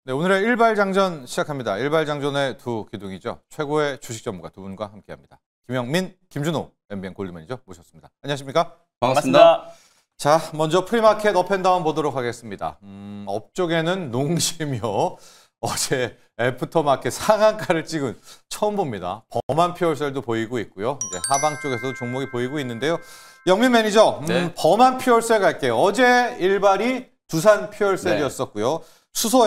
네, 오늘의 일발장전 시작합니다. 일발장전의 두 기둥이죠. 최고의 주식 전문가 두 분과 함께합니다. 김영민, 김준호 MBN 골드매니저 모셨습니다. 안녕하십니까? 반갑습니다. 자, 먼저 프리마켓 업앤다운 보도록 하겠습니다. 업쪽에는 농심이요. 어제 애프터마켓 상한가를 찍은 처음 봅니다. 범한 퓨얼셀도 보이고 있고요. 이제 하방 쪽에서도 종목이 보이고 있는데요. 영민 매니저, 네. 범한 퓨얼셀 갈게요. 어제 일발이 두산 퓨얼셀이었었고요. 수소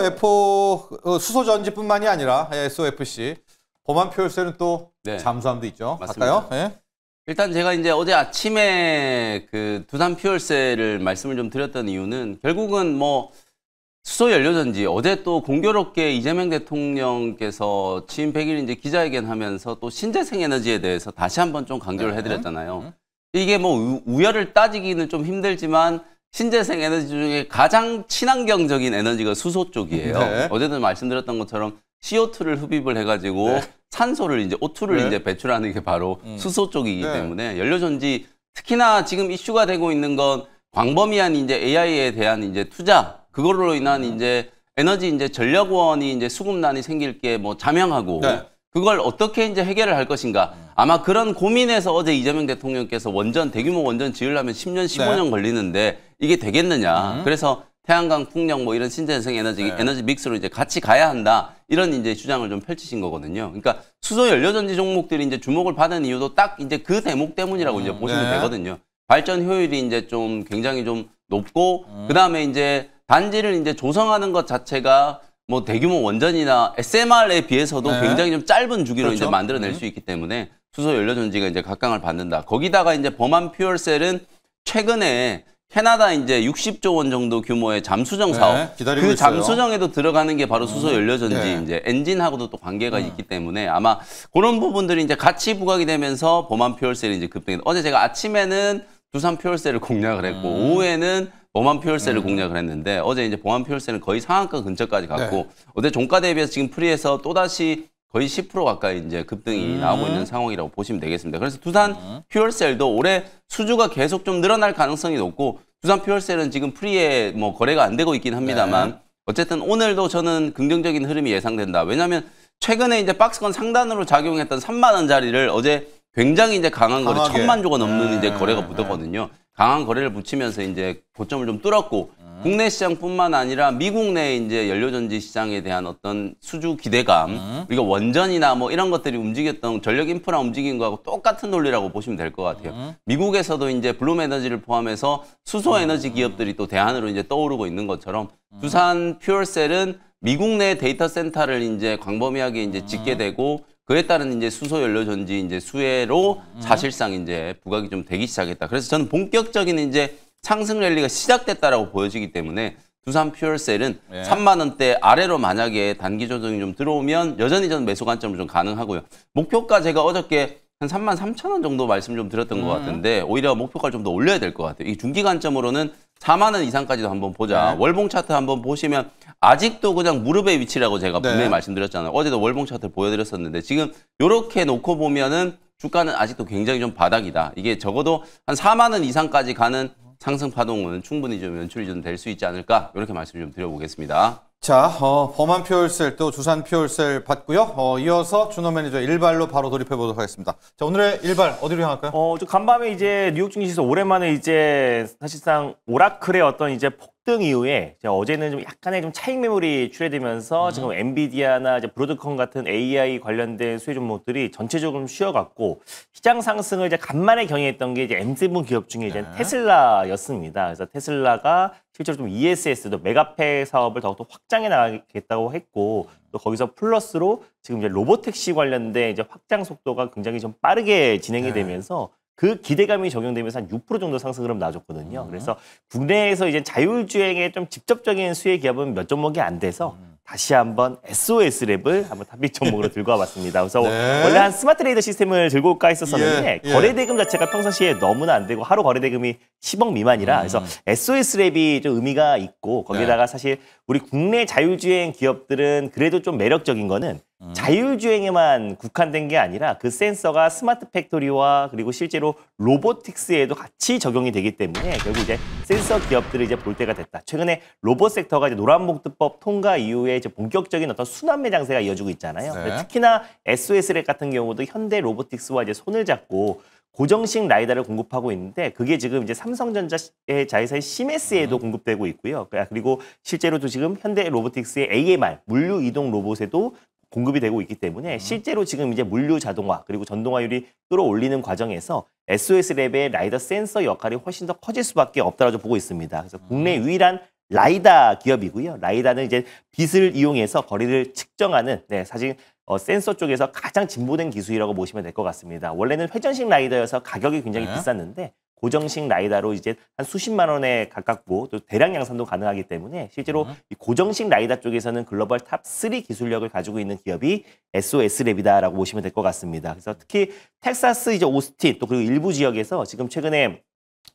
수소전지뿐만이 아니라 SOFC, 범한 퓨얼셀은 또 잠수함도 있죠. 맞습니다. 갈까요? 네. 일단 제가 이제 어제 아침에 그 두산 퓨얼셀을 말씀을 좀 드렸던 이유는 결국은 뭐 수소 연료전지 어제 또 공교롭게 이재명 대통령께서 취임 100일 이제 기자회견 하면서 또 신재생 에너지에 대해서 다시 한번 좀 강조를 해드렸잖아요. 이게 뭐 우열을 따지기는 좀 힘들지만 신재생 에너지 중에 가장 친환경적인 에너지가 수소 쪽이에요. 네. 어제도 말씀드렸던 것처럼 CO2를 흡입을 해가지고 산소를 이제 O2를 이제 배출하는 게 바로 수소 쪽이기 때문에 연료전지 특히나 지금 이슈가 되고 있는 건 광범위한 이제 AI에 대한 이제 투자 그걸로 인한 이제 에너지 이제 전력원이 이제 수급난이 생길 게 뭐 자명하고 그걸 어떻게 이제 해결을 할 것인가. 아마 그런 고민에서 어제 이재명 대통령께서 대규모 원전 지으려면 10년, 15년 걸리는데 이게 되겠느냐. 그래서 태양광, 풍력 뭐 이런 신재생 에너지 믹스로 이제 같이 가야 한다. 이런 이제 주장을 좀 펼치신 거거든요. 그러니까 수소 연료전지 종목들이 이제 주목을 받은 이유도 딱 이제 그 대목 때문이라고 이제 보시면 되거든요. 발전 효율이 이제 좀 굉장히 좀 높고 그다음에 이제 단지를 이제 조성하는 것 자체가 뭐 대규모 원전이나 SMR에 비해서도 굉장히 좀 짧은 주기로 이제 만들어낼 수 있기 때문에 수소 연료전지가 이제 각광을 받는다. 거기다가 이제 범한 퓨얼셀은 최근에 캐나다 이제 60조 원 정도 규모의 잠수정 사업, 그 잠수정에도 들어가는 게 바로 수소 연료전지 이제 엔진하고도 또 관계가 있기 때문에 아마 그런 부분들이 이제 같이 부각이 되면서 범한 퓨얼셀이 이제 급등이. 어제 제가 아침에는 두산 퓨얼셀을 공략을 했고 오후에는 범한 퓨얼셀을 공략을 했는데 어제 이제 범한 퓨얼셀은 거의 상한가 근처까지 갔고 어제 종가 대비해서 지금 프리에서 또다시 거의 10% 가까이 이제 급등이 나오고 있는 상황이라고 보시면 되겠습니다. 그래서 두산 퓨얼셀도 올해 수주가 계속 좀 늘어날 가능성이 높고 두산 퓨얼셀은 지금 프리에 뭐 거래가 안 되고 있긴 합니다만 어쨌든 오늘도 저는 긍정적인 흐름이 예상된다. 왜냐하면 최근에 이제 박스권 상단으로 작용했던 3만 원짜리를 어제 굉장히 이제 강한 거래 1000만 조가 넘는 이제 거래가 붙었거든요. 강한 거래를 붙이면서 이제 고점을 좀 뚫었고 국내 시장뿐만 아니라 미국 내 이제 연료전지 시장에 대한 어떤 수주 기대감, 우리가 원전이나 뭐 이런 것들이 움직였던 전력 인프라 움직인 거하고 똑같은 논리라고 보시면 될 것 같아요. 미국에서도 이제 블룸 에너지를 포함해서 수소 에너지 기업들이 또 대안으로 이제 떠오르고 있는 것처럼 두산 퓨얼셀은 미국 내 데이터 센터를 이제 광범위하게 이제 짓게 되고 그에 따른 이제 수소 연료전지 이제 수혜로 사실상 이제 부각이 좀 되기 시작했다. 그래서 저는 본격적인 이제 상승 랠리가 시작됐다라고 보여지기 때문에 두산 퓨얼셀은 3만 원대 아래로 만약에 단기 조정이 좀 들어오면 여전히 저는 매수 관점을 좀 가능하고요. 목표가 제가 어저께 한 3만 3천 원 정도 말씀 좀 드렸던 것 같은데 오히려 목표가를 좀 더 올려야 될 것 같아요. 이 중기 관점으로는 4만 원 이상까지도 한번 보자. 월봉 차트 한번 보시면 아직도 그냥 무릎의 위치라고 제가 분명히 말씀드렸잖아요. 어제도 월봉 차트를 보여드렸었는데 지금 이렇게 놓고 보면은 주가는 아직도 굉장히 좀 바닥이다. 이게 적어도 한 4만 원 이상까지 가는 상승 파동은 충분히 좀 연출이 좀 될 수 있지 않을까 이렇게 말씀 좀 드려보겠습니다. 자, 범한 퓨얼셀 또 두산 퓨얼셀 봤고요. 이어서 준호 매니저 일발로 바로 돌입해 보도록 하겠습니다. 자, 오늘의 일발 어디로 향할까요? 저 간밤에 이제 뉴욕 증시에서 오랜만에 이제 사실상 오라클의 어떤 이제 폭등 이후에 어제는 좀 약간의 좀 차익 매물이 출해되면서 지금 엔비디아나 이제 브로드컴 같은 AI 관련된 수혜 종목들이 전체적으로 좀 쉬어갔고 시장 상승을 이제 간만에 경행했던 게 이제 M7 기업 중에 이제 테슬라였습니다. 그래서 테슬라가 실제로 좀 ESS도 메가팩 사업을 더욱더 확장해 나가겠다고 했고 또 거기서 플러스로 지금 이제 로보택시 관련된 이제 확장 속도가 굉장히 좀 빠르게 진행이 되면서 그 기대감이 적용되면서 한 6% 정도 상승 흐름 나와줬거든요. 그래서 국내에서 이제 자율주행에 좀 직접적인 수혜 기업은 몇 종목이 안 돼서 다시 한번 SOS랩을 한번 탑픽 종목으로 들고 와봤습니다. 그래서 원래 한 스마트 레이더 시스템을 들고 올까 했었었는데 거래 대금 자체가 평상시에 너무나 안 되고 하루 거래 대금이 10억 미만이라 그래서 SOS랩이 좀 의미가 있고 거기다가 사실 우리 국내 자율주행 기업들은 그래도 좀 매력적인 거는 자율주행에만 국한된 게 아니라 그 센서가 스마트 팩토리와 그리고 실제로 로보틱스에도 같이 적용이 되기 때문에 결국 이제 센서 기업들을 이제 볼 때가 됐다. 최근에 로봇 섹터가 이제 노란봉투법 통과 이후에 이제 본격적인 어떤 순환 매장세가 이어지고 있잖아요. 네. 특히나 SOS랩 같은 경우도 현대 로보틱스와 이제 손을 잡고 고정식 라이다를 공급하고 있는데 그게 지금 이제 삼성전자의 자회사인 시메스에도 공급되고 있고요. 그리고 실제로도 지금 현대 로보틱스의 AMR 물류 이동 로봇에도 공급이 되고 있기 때문에 실제로 지금 이제 물류 자동화 그리고 전동화율이 끌어올리는 과정에서 SOS랩의 라이더 센서 역할이 훨씬 더 커질 수밖에 없다고 보고 있습니다. 그래서 국내 유일한 라이다 기업이고요. 라이다는 이제 빛을 이용해서 거리를 측정하는 사실 센서 쪽에서 가장 진보된 기술이라고 보시면 될 것 같습니다. 원래는 회전식 라이더여서 가격이 굉장히 비쌌는데 고정식 라이다로 이제 한 수십만 원에 가깝고 또 대량 양산도 가능하기 때문에 실제로 이 고정식 라이다 쪽에서는 글로벌 탑 3 기술력을 가지고 있는 기업이 SOS랩이다라고 보시면 될 것 같습니다. 그래서 특히 텍사스 이제 오스틴 또 그리고 일부 지역에서 지금 최근에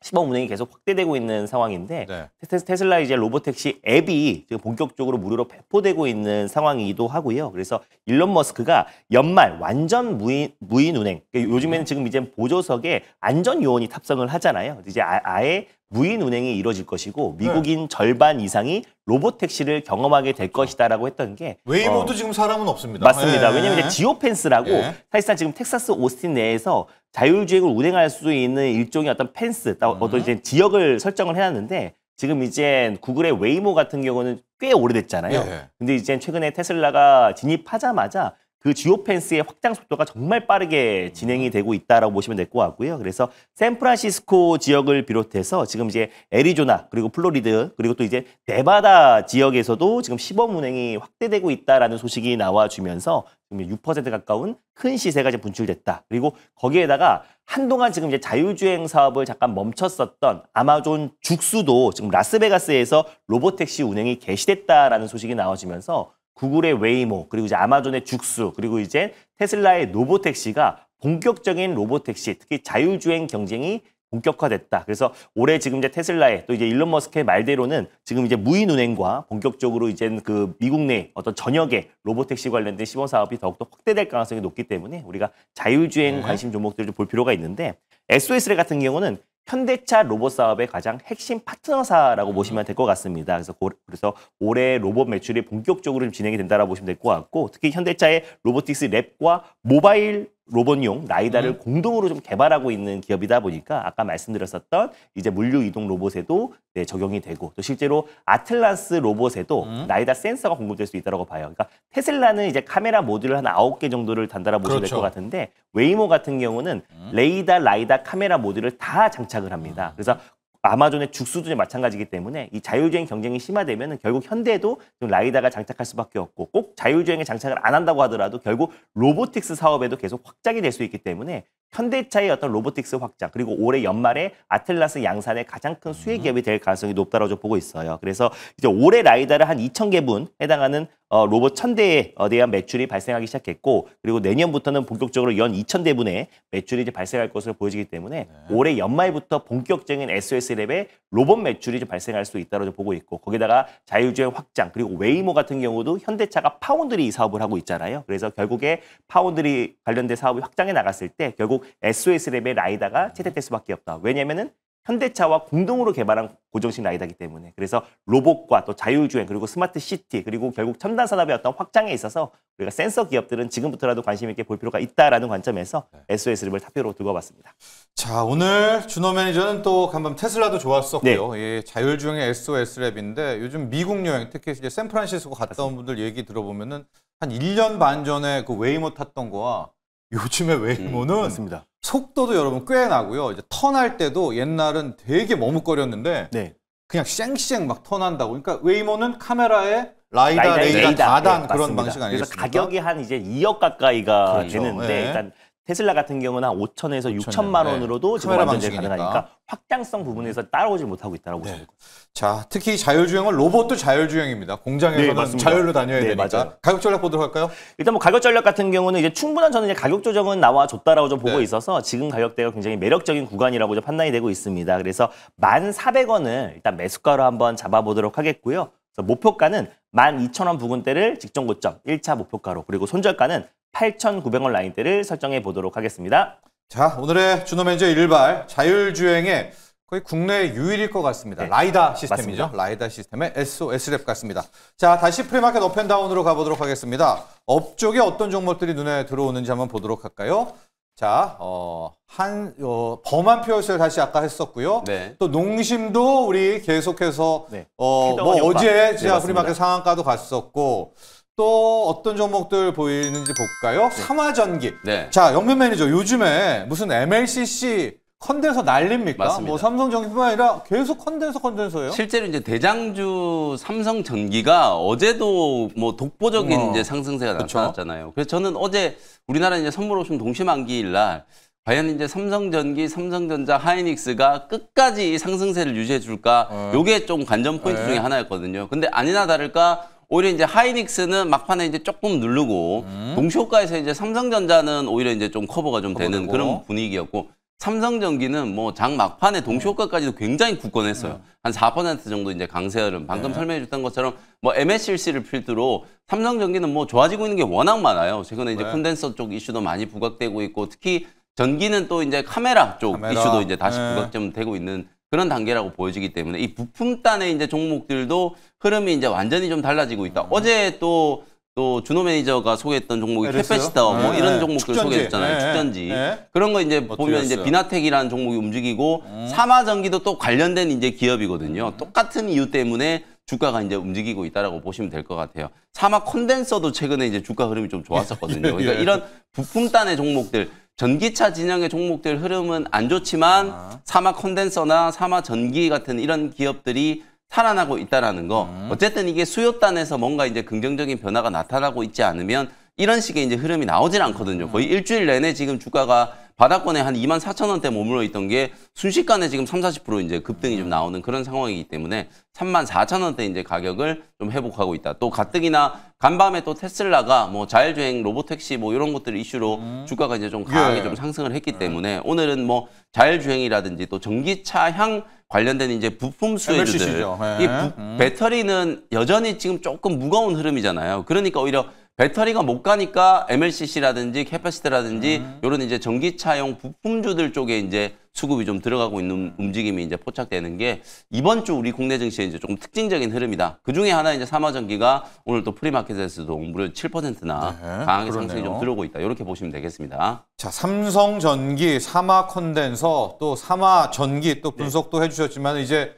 시범 운행이 계속 확대되고 있는 상황인데 테슬라 이제 로보택시 앱이 지금 본격적으로 무료로 배포되고 있는 상황이기도 하고요. 그래서 일론 머스크가 연말 완전 무인 운행. 요즘에는 지금 이제 보조석에 안전 요원이 탑승을 하잖아요. 이제 아예 무인 운행이 이루어질 것이고 미국인 절반 이상이 로보택시를 경험하게 될 것이다라고 했던 게 웨이모도 지금 사람은 없습니다. 맞습니다. 왜냐하면 이제 지오펜스라고 사실상 지금 텍사스 오스틴 내에서 자율주행을 운행할 수 있는 일종의 어떤 펜스, 어떤 이제 지역을 설정을 해놨는데 지금 이제 구글의 웨이모 같은 경우는 꽤 오래됐잖아요. 근데 이제 최근에 테슬라가 진입하자마자 그 지오펜스의 확장 속도가 정말 빠르게 진행이 되고 있다라고 보시면 될 것 같고요. 그래서 샌프란시스코 지역을 비롯해서 지금 이제 애리조나 그리고 플로리드 그리고 또 이제 네바다 지역에서도 지금 시범 운행이 확대되고 있다라는 소식이 나와주면서 지금 6% 가까운 큰 시세가 지금 분출됐다. 그리고 거기에다가 한동안 지금 이제 자율주행 사업을 잠깐 멈췄었던 아마존 죽수도 지금 라스베가스에서 로보택시 운행이 개시됐다라는 소식이 나와주면서 구글의 웨이모, 그리고 이제 아마존의 죽수, 그리고 이제 테슬라의 로보택시가 본격적인 로보택시, 특히 자율주행 경쟁이 본격화됐다. 그래서 올해 지금 이제 테슬라의 또 이제 일론 머스크의 말대로는 지금 이제 무인 운행과 본격적으로 이제 그 미국 내 어떤 전역의 로보택시 관련된 시범 사업이 더욱더 확대될 가능성이 높기 때문에 우리가 자율주행 관심 종목들을 좀 볼 필요가 있는데 SOS랩 같은 경우는 현대차 로봇 사업의 가장 핵심 파트너사라고 보시면 될 것 같습니다. 그래서 올해 로봇 매출이 본격적으로 진행이 된다라고 보시면 될 것 같고 특히 현대차의 로보틱스 랩과 모바일 로봇용 라이다를 공동으로 좀 개발하고 있는 기업이다 보니까 아까 말씀드렸었던 이제 물류 이동 로봇에도 적용이 되고 또 실제로 아틀란스 로봇에도 라이다 센서가 공급될 수 있다고 봐요. 그러니까 테슬라는 이제 카메라 모듈을 한 9개 정도를 단다라고 보시면 될 것 같은데 웨이모 같은 경우는 레이다, 라이다, 카메라 모듈을 다 장착을 합니다. 그래서 아마존의 죽수도 마찬가지이기 때문에 이 자율주행 경쟁이 심화되면 결국 현대도 좀 라이다가 장착할 수밖에 없고 꼭 자율주행에 장착을 안 한다고 하더라도 결국 로보틱스 사업에도 계속 확장이 될 수 있기 때문에 현대차의 어떤 로보틱스 확장 그리고 올해 연말에 아틀라스 양산의 가장 큰 수혜 기업이 될 가능성이 높다고 보고 있어요. 그래서 이제 올해 라이다를 한 2,000개분 해당하는 로봇 1,000대에 대한 매출이 발생하기 시작했고 그리고 내년부터는 본격적으로 연 2,000대분의 매출이 이제 발생할 것으로 보여지기 때문에 올해 연말부터 본격적인 SOS랩의 로봇 매출이 좀 발생할 수 있다고 보고 있고 거기다가 자율주행 확장 그리고 웨이모 같은 경우도 현대차가 파운드리 사업을 하고 있잖아요. 그래서 결국에 파운드리 관련된 사업이 확장해 나갔을 때 결국 SOS랩의 라이다가 채택될 수밖에 없다. 왜냐면은 현대차와 공동으로 개발한 고정식 라이다이기 때문에 그래서 로봇과 또 자율주행 그리고 스마트 시티 그리고 결국 첨단 산업의 어떤 확장에 있어서 우리가 센서 기업들은 지금부터라도 관심 있게 볼 필요가 있다라는 관점에서 SOS랩을 탑표로 두고 봤습니다. 자 오늘 준호 매니저는 또 간밤 테슬라도 좋았었고요. 예, 자율주행의 SOS랩인데 요즘 미국 여행 특히 이제 샌프란시스코 갔다 온 분들 얘기 들어보면은 한 1년 반 전에 그 웨이모 탔던 거와 요즘의 웨이모는 맞습니다. 속도도 여러분 꽤 나고요. 이제 턴할 때도 옛날은 되게 머뭇거렸는데 그냥 쌩쌩 막 턴한다고. 그러니까 웨이모는 카메라에 라이다, 레이다 다단 그런 방식 아니겠습니까? 그래서 가격이 한 이제 2억 가까이가 되는데 일단 테슬라 같은 경우는 한 5천에서 6천만 원으로도 지금 완전제 가능하니까 확장성 부분에서 따라오지 못하고 있다고 보시면 됩니다. 자, 특히 자율주행은 로봇도 자율주행입니다. 공장에서는 자율로 다녀야 되니까. 맞아요. 가격 전략 보도록 할까요? 일단 뭐 가격 전략 같은 경우는 이제 충분한 저는 이제 가격 조정은 나와줬다라고 좀 보고 있어서 지금 가격대가 굉장히 매력적인 구간이라고 좀 판단이 되고 있습니다. 그래서 1,400원을 일단 매수가로 한번 잡아보도록 하겠고요. 그래서 목표가는 12,000원 부근대를 직전 고점 1차 목표가로 그리고 손절가는 8,900원 라인대를 설정해 보도록 하겠습니다. 자, 오늘의 주노맨저 일발 자율주행의 거의 국내 유일일 것 같습니다. 네, 라이다 시스템이죠. 맞습니다. 라이다 시스템의 SOS랩 같습니다. 자, 다시 프리마켓 업앤다운으로 가보도록 하겠습니다. 업쪽에 어떤 종목들이 눈에 들어오는지 한번 보도록 할까요? 자, 범한 표현을 다시 아까 했었고요. 네. 또 농심도 우리 계속해서 네. 뭐 해동은 효과. 어제 네, 제가 맞습니다. 프리마켓 상한가도 갔었고 또 어떤 종목들 보이는지 볼까요? 삼화전기. 네. 자, 영면 매니저 요즘에 무슨 MLCC 컨덴서 난립니까? 맞습니다. 뭐 삼성전기뿐만 아니라 계속 컨덴서예요. 실제로 이제 대장주 삼성전기가 어제도 뭐 독보적인 이제 상승세가 그쵸. 나타났잖아요. 그래서 저는 어제 우리나라 이제 선물 오신 동시만기일 날 과연 이제 삼성전기, 삼성전자, 하이닉스가 끝까지 이 상승세를 유지해 줄까? 요게 좀 관전 포인트 네. 중에 하나였거든요. 근데 아니나 다를까 오히려 이제 하이닉스는 막판에 이제 조금 누르고 동시호가에서 이제 삼성전자는 오히려 이제 좀 커버가 좀 되는 커버되고. 그런 분위기였고 삼성전기는 뭐 장 막판에 동시호가까지도 굉장히 굳건했어요. 한 4% 정도 이제 강세 흐름. 방금 설명해 줬던 것처럼 뭐 MSC를 필두로 삼성전기는 뭐 좋아지고 있는 게 워낙 많아요. 최근에 이제 네. 콘덴서 쪽 이슈도 많이 부각되고 있고 특히 전기는 또 이제 카메라 쪽 이슈도 이제 다시 네. 부각점 되고 있는 그런 단계라고 보여지기 때문에 이 부품단의 이제 종목들도 흐름이 이제 완전히 좀 달라지고 있다. 어제 또 준호 매니저가 소개했던 종목이 LS? 캐패시터 뭐 네. 이런 종목들 축전지. 소개했잖아요. 네. 축전지. 네. 그런 거 이제 어떻게 보면 이제 했어요? 비나텍이라는 종목이 움직이고 삼화전기도 또 관련된 이제 기업이거든요. 똑같은 이유 때문에 주가가 이제 움직이고 있다라고 보시면 될 것 같아요. 삼화 콘덴서도 최근에 이제 주가 흐름이 좀 좋았었거든요. 그러니까 이런 부품단의 종목들 전기차 진영의 종목들 흐름은 안 좋지만 삼화 콘덴서나 삼화 전기 같은 이런 기업들이 살아나고 있다라는 거. 어쨌든 이게 수요단에서 뭔가 이제 긍정적인 변화가 나타나고 있지 않으면 이런 식의 이제 흐름이 나오질 않거든요. 거의 일주일 내내 지금 주가가 바닥권에 한 24,000원대 머물러 있던 게 순식간에 지금 30~40% 이제 급등이 좀 나오는 그런 상황이기 때문에 34,000원대 이제 가격을 좀 회복하고 있다. 또 가뜩이나 간밤에 또 테슬라가 뭐 자율주행 로보택시 뭐 이런 것들 이슈로 주가가 이제 좀 강하게 예. 좀 상승을 했기 때문에 오늘은 뭐 자율주행이라든지 또 전기차향 관련된 이제 부품 수혜주들 MLCC죠. 예. 이 배터리는 여전히 지금 조금 무거운 흐름이잖아요. 그러니까 오히려 배터리가 못 가니까 MLCC라든지 캐패시터라든지 이런 이제 전기차용 부품주들 쪽에 이제 수급이 좀 들어가고 있는 움직임이 이제 포착되는 게 이번 주 우리 국내 증시의 이제 조금 특징적인 흐름이다. 그 중에 하나 이제 삼화전기가 오늘 또 프리마켓에서도 무려 7%나 네, 강하게 그러네요. 상승이 좀 들어오고 있다. 이렇게 보시면 되겠습니다. 자, 삼성전기, 삼화 컨덴서, 또 삼화전기 또 분석도 해주셨지만 이제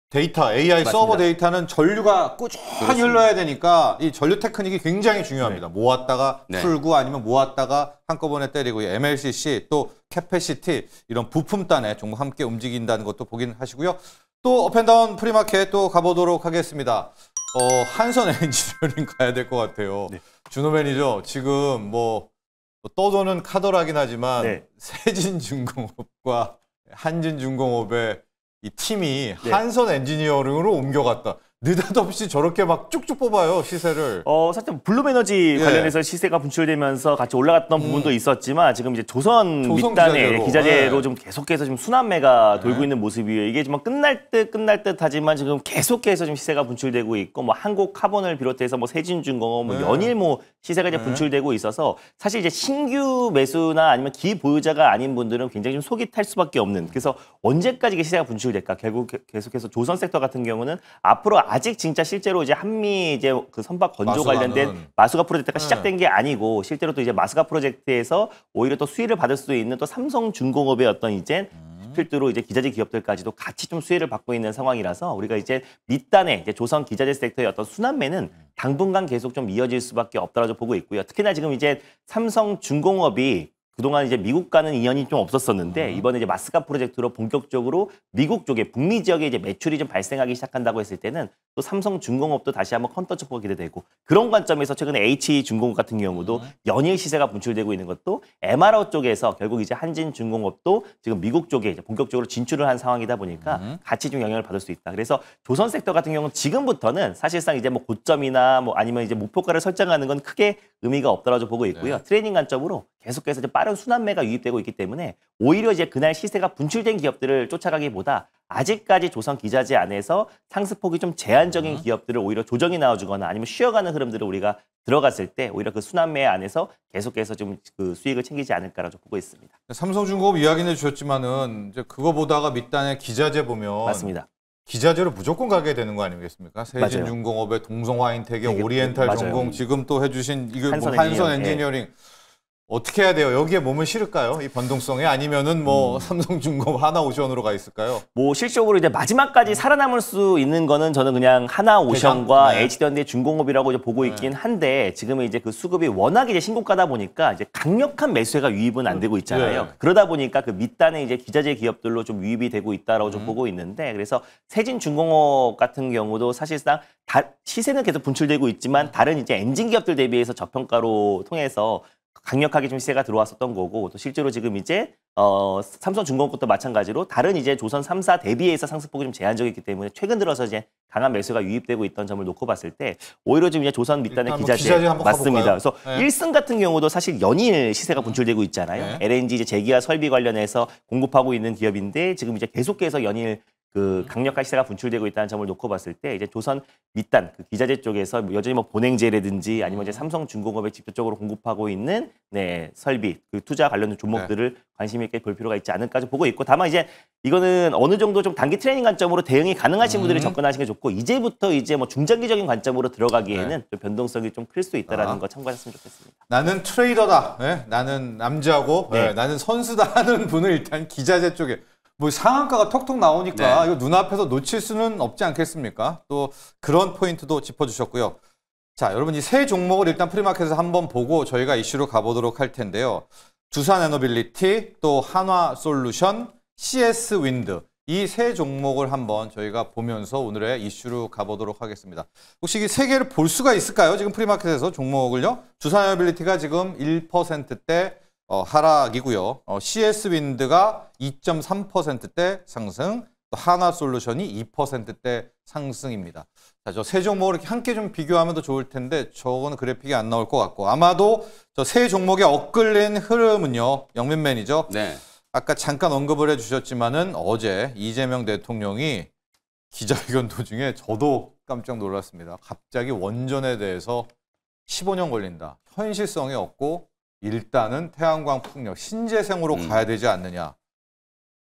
데이터, AI 맞습니다. 서버 데이터는 전류가 꾸준히 그렇습니다. 흘러야 되니까 이 전류 테크닉이 굉장히 중요합니다. 모았다가 네. 풀고 아니면 모았다가 한꺼번에 때리고 이 MLCC 또 캐패시티 이런 부품단에 종목 함께 움직인다는 것도 보긴 하시고요. 또 업앤다운 프리마켓 또 가보도록 하겠습니다. 한선 엔지니어링 가야 될 것 같아요. 네. 준호 매니저 지금 뭐 떠도는 카더라긴 하지만 네. 세진중공업과 한진중공업의 이 팀이 네. 한선 엔지니어링으로 옮겨갔다. 느닷없이 저렇게 막 쭉쭉 뽑아요, 시세를. 살짝 블룸에너지 예. 관련해서 시세가 분출되면서 같이 올라갔던 부분도 있었지만 지금 이제 조선 조선 밑단의 기자재로 예. 좀 계속해서 지금 순환매가 돌고 있는 모습이에요. 이게 좀 끝날 듯 하지만 지금 계속해서 지금 시세가 분출되고 있고 뭐 한국카본을 비롯해서 뭐 세진중공업 뭐 네. 연일 뭐 시세가 이제 분출되고 있어서 사실 이제 신규 매수나 아니면 기보유자가 아닌 분들은 굉장히 좀 속이 탈 수밖에 없는 그래서 언제까지 이게 시세가 분출될까? 결국 계속해서 조선 섹터 같은 경우는 앞으로 아직 진짜 실제로 이제 한미 이제 그 선박 건조 마수가는. 관련된 마수가 프로젝트가 시작된 게 아니고 실제로 또 이제 마수가 프로젝트에서 오히려 또 수혜를 받을 수 있는 또 삼성중공업의 어떤 이제 필두로 이제 기자재 기업들까지도 같이 좀 수혜를 받고 있는 상황이라서 우리가 이제 밑단의 이제 조선 기자재 섹터의 어떤 순환매는 당분간 계속 좀 이어질 수밖에 없다라고 보고 있고요. 특히나 지금 이제 삼성중공업이 그동안 이제 미국과는 인연이 좀 없었었는데 이번에 이제 마스가 프로젝트로 본격적으로 미국 쪽에 북미 지역에 이제 매출이 좀 발생하기 시작한다고 했을 때는 또 삼성중공업도 다시 한번 컨터치포가 기대되고 그런 관점에서 최근에 H중공업 같은 경우도 연일 시세가 분출되고 있는 것도 MRO 쪽에서 결국 이제 한진중공업도 지금 미국 쪽에 이제 본격적으로 진출을 한 상황이다 보니까 같이 좀 영향을 받을 수 있다. 그래서 조선 섹터 같은 경우는 지금부터는 사실상 이제 뭐 고점이나 뭐 아니면 이제 목표가를 설정하는 건 크게 의미가 없다라고 보고 있고요. 트레이닝 관점으로 계속해서 이제 빠른 순환매가 유입되고 있기 때문에 오히려 이제 그날 시세가 분출된 기업들을 쫓아가기보다 아직까지 조선 기자재 안에서 상승폭이 좀 제한적인 기업들을 오히려 조정이 나와주거나 아니면 쉬어가는 흐름들을 우리가 들어갔을 때 오히려 그 순환매 안에서 계속해서 좀 그 수익을 챙기지 않을까라고 보고 있습니다. 삼성중공업 이야기는 주셨지만은 이제 그거 보다가 밑단에 기자재 보면 맞습니다. 기자재로 무조건 가게 되는 거 아니겠습니까? 세진중공업의 동성화인텍의 오리엔탈 맞아요. 전공 지금 또 해주신 이거 한선 한선 엔지니어링. 엔지니어링 어떻게 해야 돼요? 여기에 몸을 실을까요? 이 변동성에 아니면은 뭐 삼성중공업 하나오션으로 가 있을까요? 뭐 실적으로 이제 마지막까지 살아남을 수 있는 거는 저는 그냥 하나오션과 네. HD현대 중공업이라고 이제 보고 있긴 한데 지금은 이제 그 수급이 워낙에 이제 신고가다 보니까 이제 강력한 매수가 유입은 안 되고 있잖아요. 네. 그러다 보니까 그 밑단에 이제 기자재 기업들로 좀 유입이 되고 있다라고 좀 보고 있는데 그래서 세진중공업 같은 경우도 사실상 시세는 계속 분출되고 있지만 다른 이제 엔진 기업들 대비해서 저평가로 통해서 강력하게 좀 시세가 들어왔었던 거고 또 실제로 지금 이제 삼성중공업도 마찬가지로 다른 이제 조선 3사 대비해서 상승폭이 좀 제한적이기 때문에 최근 들어서 이제 강한 매수가 유입되고 있던 점을 놓고 봤을 때 오히려 지금 이제 조선 밑단의 기자재 한번 맞습니다. 가볼까요? 그래서 네. 1승 같은 경우도 사실 연일 시세가 분출되고 있잖아요. 네. LNG 이제 재기화 설비 관련해서 공급하고 있는 기업인데 지금 이제 계속해서 연일 그 강력한 시세가 분출되고 있다는 점을 놓고 봤을 때 이제 조선 밑단 그 기자재 쪽에서 여전히 뭐 본행제라든지 아니면 이제 삼성중공업에 직접적으로 공급하고 있는 설비 그 투자 관련 종목들을 관심 있게 볼 필요가 있지 않을까 좀 보고 있고 다만 이제 이거는 어느 정도 좀 단기 트레이닝 관점으로 대응이 가능하신 분들이 접근하시는 게 좋고 이제부터 이제 뭐 중장기적인 관점으로 들어가기에는 좀 변동성이 좀 클 수 있다라는 거 참고하셨으면 좋겠습니다. 나는 트레이더다. 네? 나는 남자고 나는 선수다 하는 분을 일단 기자재 쪽에 뭐 상한가가 톡톡 나오니까 이거 눈앞에서 놓칠 수는 없지 않겠습니까? 또 그런 포인트도 짚어주셨고요. 자, 여러분 이 세 종목을 일단 프리마켓에서 한번 보고 저희가 이슈로 가보도록 할 텐데요. 두산에너빌리티, 또 한화솔루션, CS윈드 이 세 종목을 한번 저희가 보면서 오늘의 이슈로 가보도록 하겠습니다. 혹시 이 세 개를 볼 수가 있을까요? 지금 프리마켓에서 종목을요. 두산에너빌리티가 지금 1%대 하락이고요. CS윈드가 2.3%대 상승, 또 하나솔루션이 2%대 상승입니다. 자, 저 세 종목을 이렇게 함께 좀 비교하면 더 좋을 텐데 저거는 그래픽이 안 나올 것 같고 아마도 저 세 종목의 엇갈린 흐름은요. 영민 매니저. 네. 아까 잠깐 언급을 해주셨지만은 어제 이재명 대통령이 기자회견 도중에 저도 깜짝 놀랐습니다. 갑자기 원전에 대해서 15년 걸린다. 현실성이 없고 일단은 태양광 풍력, 신재생으로 가야 되지 않느냐.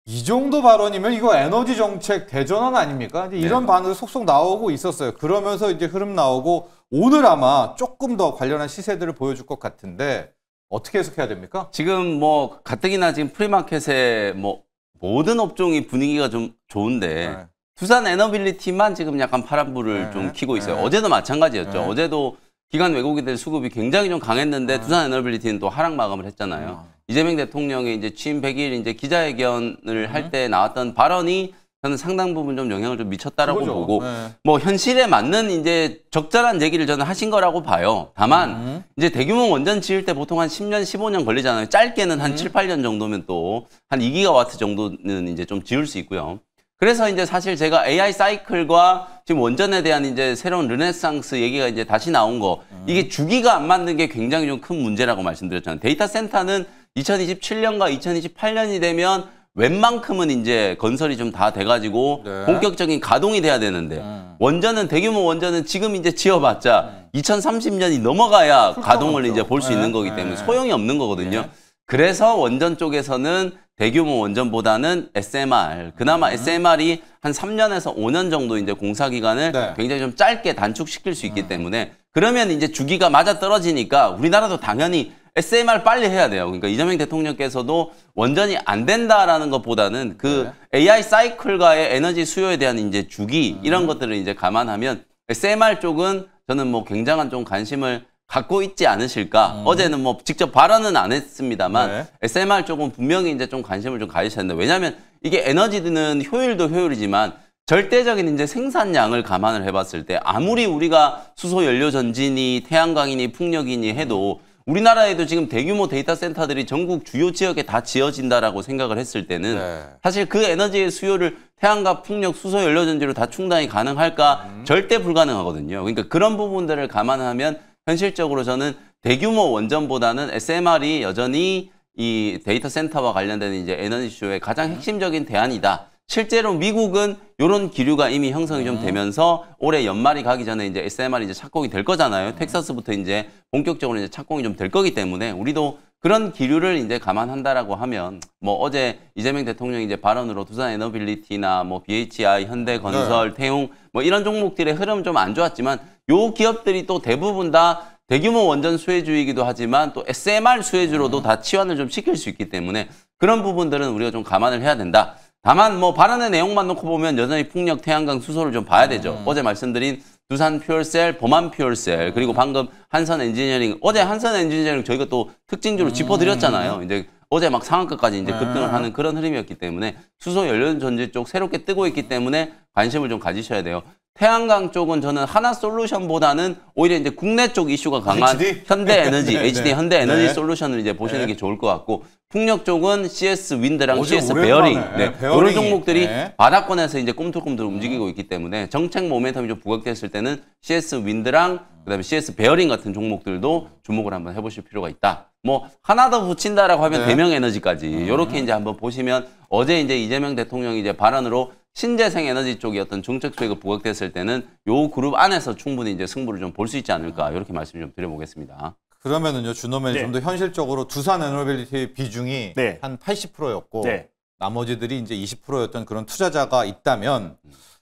이 정도 발언이면 이거 에너지 정책 대전환 아닙니까? 이제 이런 반응이 속속 나오고 있었어요. 그러면서 이제 흐름 나오고 오늘 아마 조금 더 관련한 시세들을 보여줄 것 같은데 어떻게 해석해야 됩니까? 지금 뭐 가뜩이나 지금 프리마켓에 뭐 모든 업종이 분위기가 좀 좋은데 두산 에너빌리티만 지금 약간 파란불을 좀 켜고 있어요. 어제도 마찬가지였죠. 어제도 기관 외국인들 수급이 굉장히 좀 강했는데 두산 에너빌리티는 또 하락 마감을 했잖아요. 이재명 대통령이 이제 취임 100일 이제 기자회견을 할 때 나왔던 발언이 저는 상당 부분 좀 영향을 좀 미쳤다라고 보고 뭐 현실에 맞는 이제 적절한 얘기를 저는 하신 거라고 봐요. 다만 이제 대규모 원전 지을 때 보통 한 10년, 15년 걸리잖아요. 짧게는 한 7, 8년 정도면 또 한 2기가와트 정도는 이제 좀 지을 수 있고요. 그래서 이제 사실 제가 AI 사이클과 지금 원전에 대한 이제 새로운 르네상스 얘기가 이제 다시 나온 거 이게 주기가 안 맞는 게 굉장히 좀 큰 문제라고 말씀드렸잖아요. 데이터 센터는 2027년과 2028년이 되면 웬만큼은 이제 건설이 좀 다 돼가지고 본격적인 가동이 돼야 되는데 원전은 대규모 원전은 지금 이제 지어봤자 2030년이 넘어가야 가동을 이제 볼 수 있는 거기 때문에 소용이 없는 거거든요. 그래서 원전 쪽에서는 대규모 원전보다는 SMR, 그나마 SMR이 한 3년에서 5년 정도 이제 공사 기간을 굉장히 좀 짧게 단축시킬 수 있기 때문에 그러면 이제 주기가 맞아 떨어지니까 우리나라도 당연히 SMR 빨리 해야 돼요. 그러니까 이재명 대통령께서도 원전이 안 된다라는 것보다는 그 AI 사이클과의 에너지 수요에 대한 이제 주기 이런 것들을 이제 감안하면 SMR 쪽은 저는 뭐 굉장한 좀 관심을 갖고 있지 않으실까. 어제는 뭐 직접 발언은 안 했습니다만 SMR 쪽은 분명히 이제 좀 관심을 좀 가지셔야 된다. 왜냐하면 이게 에너지는 효율도 효율이지만 절대적인 이제 생산량을 감안을 해봤을 때 아무리 우리가 수소 연료 전진이 태양광이니 풍력이니 해도 우리나라에도 지금 대규모 데이터 센터들이 전국 주요 지역에 다 지어진다라고 생각을 했을 때는 사실 그 에너지의 수요를 태양광, 풍력, 수소 연료 전지로 다 충당이 가능할까? 절대 불가능하거든요. 그러니까 그런 부분들을 감안하면 현실적으로 저는 대규모 원전보다는 SMR이 여전히 이 데이터 센터와 관련된 이제 에너지 수요의 가장 핵심적인 대안이다. 실제로 미국은 이런 기류가 이미 형성이 좀 되면서 올해 연말이 가기 전에 이제 SMR이 이제 착공이 될 거잖아요. 텍사스부터 이제 본격적으로 이제 착공이 좀 될 거기 때문에 우리도 그런 기류를 이제 감안한다라고 하면 뭐 어제 이재명 대통령이 이제 발언으로 두산 에너빌리티나 뭐 BHI, 현대건설, 태용 뭐 이런 종목들의 흐름 좀 안 좋았지만 요 기업들이 또 대부분 다 대규모 원전 수혜주이기도 하지만 또 SMR 수혜주로도 다 치환을 좀 시킬 수 있기 때문에 그런 부분들은 우리가 좀 감안을 해야 된다. 다만 뭐 발언의 내용만 놓고 보면 여전히 풍력, 태양광, 수소를 좀 봐야 되죠. 어제 말씀드린 두산 퓨얼셀, 범한 퓨얼셀, 그리고 방금 한선 엔지니어링, 어제 한선 엔지니어링 저희가 또 특징주로 짚어드렸잖아요. 이제 어제 막 상한가까지 이제 급등을 하는 그런 흐름이었기 때문에 수소 연료전지 쪽 새롭게 뜨고 있기 때문에 관심을 좀 가지셔야 돼요. 태양광 쪽은 저는 하나솔루션보다는 오히려 이제 국내 쪽 이슈가 강한 HD? 현대에너지, 네, HD 네. 현대에너지 네. 솔루션을 이제 보시는 네. 게 좋을 것 같고 풍력 쪽은 CS 윈드랑 어제 CS 오랜만에, 베어링, 네, 이런 베어링이. 종목들이 네. 바닥권에서 이제 꿈틀꿈틀 움직이고 있기 때문에 정책 모멘텀이 좀 부각됐을 때는 CS 윈드랑 그다음에 CS 베어링 같은 종목들도 주목을 한번 해보실 필요가 있다. 뭐 하나 더 붙인다라고 하면 네. 대명에너지까지 이렇게 이제 한번 보시면 어제 이제 이재명 대통령이 이제 발언으로 신재생 에너지 쪽이 어떤 정책 수혜가 부각됐을 때는 요 그룹 안에서 충분히 이제 승부를 좀 볼 수 있지 않을까 이렇게 말씀 좀 드려보겠습니다. 그러면은요, 준호맨이 네. 좀 더 현실적으로 두산 에너빌리티 비중이 네. 한 80%였고 네. 나머지들이 이제 20%였던 그런 투자자가 있다면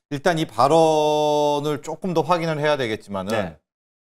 일단 이 발언을 조금 더 확인을 해야 되겠지만은 네.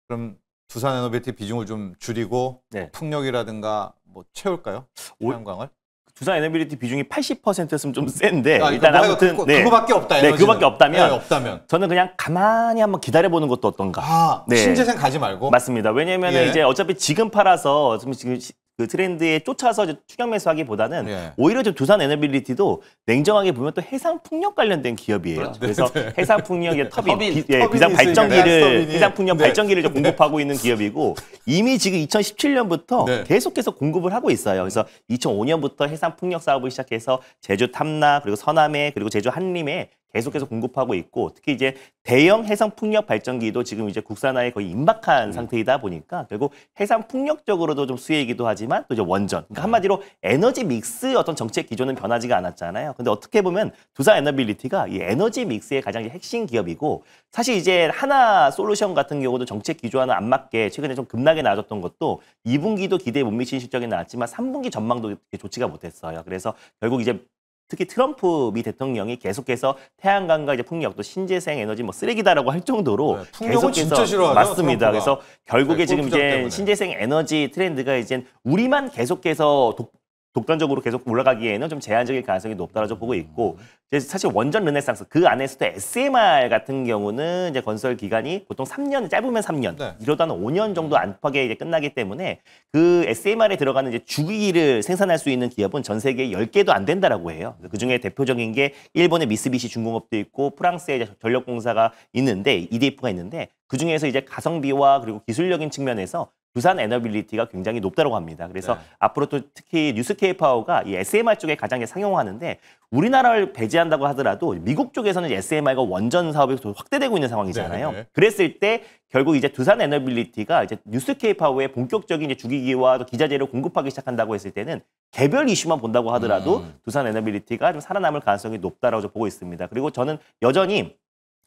그럼 두산 에너빌리티 비중을 좀 줄이고 네. 풍력이라든가 뭐 채울까요? 태양광을? 두산 에너빌리티 비중이 80%였으면 좀 센데 아, 일단 뭐 아무튼 그거밖에 없다. 네, 에너지는. 그거밖에 없다면 네, 없다면. 저는 그냥 가만히 한번 기다려보는 것도 어떤가. 아, 네. 신재생 가지 말고. 맞습니다. 왜냐하면 예. 이제 어차피 지금 팔아서 지금 그 트렌드에 쫓아서 이제 추격 매수하기보다는 예. 오히려 좀 두산 에너빌리티도 냉정하게 보면 또 해상 풍력 관련된 기업이에요. 그래서 해상 풍력의 터빈, 터빈. 비상 있으니까, 발전기를 터빈이. 해상 풍력 네. 발전기를 좀 공급하고 있는 기업이고 이미 지금 2017년부터 네. 계속해서 공급을 하고 있어요. 그래서 2005년부터 해상 풍력 사업을 시작해서 제주 탐라 그리고 서남해 그리고 제주 한림에 계속해서 공급하고 있고 특히 이제 대형 해상 풍력 발전기도 지금 이제 국산화에 거의 임박한 상태이다 보니까 결국 해상 풍력적으로도 좀 수혜이기도 하지만 또 이제 원전 그러니까 한마디로 에너지 믹스 어떤 정책 기조는 변하지가 않았잖아요. 근데 어떻게 보면 두산 에너빌리티가 이 에너지 믹스의 가장 핵심 기업이고 사실 이제 하나 솔루션 같은 경우도 정책 기조와는 안 맞게 최근에 좀 급락에 나아졌던 것도 2분기도 기대에 못 미치는 실적이 나왔지만 3분기 전망도 그렇게 좋지가 못했어요. 그래서 결국 이제 특히 트럼프 미 대통령이 계속해서 태양광과 이제 풍력 또 신재생 에너지 뭐 쓰레기다라고 할 정도로 네, 풍력은 진짜 싫어하죠, 맞습니다. 트럼프가. 그래서 결국에 네, 지금 골프장 이제 때문에. 신재생 에너지 트렌드가 이제 우리만 계속해서 독단적으로 계속 올라가기에는 좀 제한적일 가능성이 높다고 보고 있고 이제 사실 원전 르네상스 그 안에서도 SMR 같은 경우는 이제 건설 기간이 보통 3년 짧으면 3년 네. 이러다는 5년 정도 안팎에 이제 끝나기 때문에 그 SMR에 들어가는 이제 주기를 생산할 수 있는 기업은 전 세계에 10개도 안 된다라고 해요. 그 중에 대표적인 게 일본의 미쓰비시 중공업도 있고 프랑스의 이제 전력공사가 있는데 EDF가 있는데 그 중에서 이제 가성비와 그리고 기술력인 측면에서 두산 에너빌리티가 굉장히 높다고 합니다. 그래서 네. 앞으로 또 특히 뉴스케이 파워가 이 SMR 쪽에 가장 상용하는데 우리나라를 배제한다고 하더라도 미국 쪽에서는 SMR가 원전 사업이 확대되고 있는 상황이잖아요. 네, 네. 그랬을 때 결국 이제 두산 에너빌리티가 이제 뉴스케이 파워의 본격적인 이제 주기기와 또 기자재를 공급하기 시작한다고 했을 때는 개별 이슈만 본다고 하더라도 두산 에너빌리티가 좀 살아남을 가능성이 높다라고 보고 있습니다. 그리고 저는 여전히